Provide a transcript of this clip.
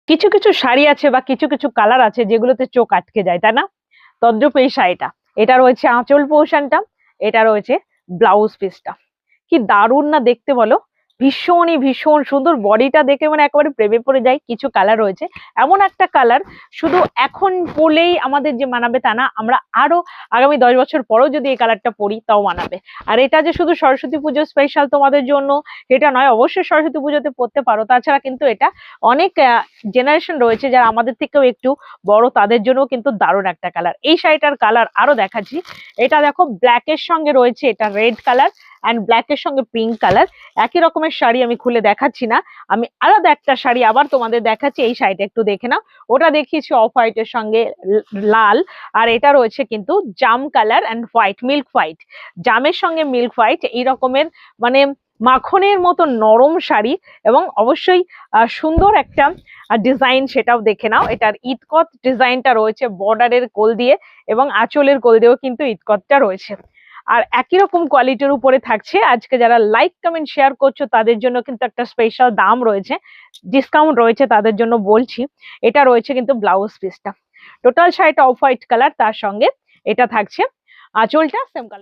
কিছু কিছু শাড়ি আছে বা কিছু কিছু কালার আছে যেগুলোতে চোখ আটকে যায়, তাই না? তদ্রূপ এই শাড়িটা, এটা রয়েছে আঁচল পোর্শনটা, এটা রয়েছে ব্লাউজ পিসটা। কি দারুণ না দেখতে বলো, ভীষণই ভীষণ সুন্দর। বডিটা দেখে মানে একেবারে প্রেমে পড়ে যায়। কিছু কালার রয়েছে, এমন একটা কালার শুধু এখন পরলেই আমাদের যে মানাবে তা না, আমরা আরো আগামী 10 বছর পরেও যদি এই কালারটা পরি তাও মানাবে। আর এটা যে শুধু সরস্বতী পুজো স্পেশাল তোমাদের জন্য এটা নয়, অবশ্যই সরস্বতী পুজোতে পরতে পারো। তাছাড়া কিন্তু এটা অনেক জেনারেশন রয়েছে যারা আমাদের থেকেও একটু বড়, তাদের জন্য কিন্তু দারুণ একটা কালার। এই শাড়িটার কালার আরো দেখাচ্ছি। এটা দেখো ব্ল্যাকের সঙ্গে রয়েছে এটা রেড কালার, অ্যান্ড ব্ল্যাকের সঙ্গে পিঙ্ক কালার। একই রকমের শাড়ি আমি খুলে দেখাচ্ছি না, আমি আলাদা একটা শাড়ি আবার তোমাদের দেখাচ্ছি। এই শাড়িটা একটু দেখে নাও, ওটা দেখিয়েছি অফ হোয়াইটের সঙ্গে লাল, আর এটা রয়েছে কিন্তু জাম colour and white, milk white, জামের সঙ্গে মিল্ক হোয়াইট। এই রকমের মানে মাখনের মতো নরম শাড়ি, এবং অবশ্যই সুন্দর একটা ডিজাইন, সেটাও দেখে নাও। এটার ইতকত ডিজাইনটা রয়েছে বর্ডারের কোল দিয়ে, এবং আঁচলের কোল দিয়েও কিন্তু ইতকতটা রয়েছে। আর একই রকম কোয়ালিটির উপরে থাকছে। আজকে যারা লাইক কমেন্ট শেয়ার করছো তাদের জন্য কিন্তু একটা স্পেশাল দাম রয়েছে, ডিসকাউন্ট রয়েছে তাদের জন্য বলছি। এটা রয়েছে কিন্তু ব্লাউজ পিসটা। টোটাল শাড়িটা অফ হোয়াইট কালার, তার সঙ্গে এটা থাকছে আঁচলটা সেম কালার।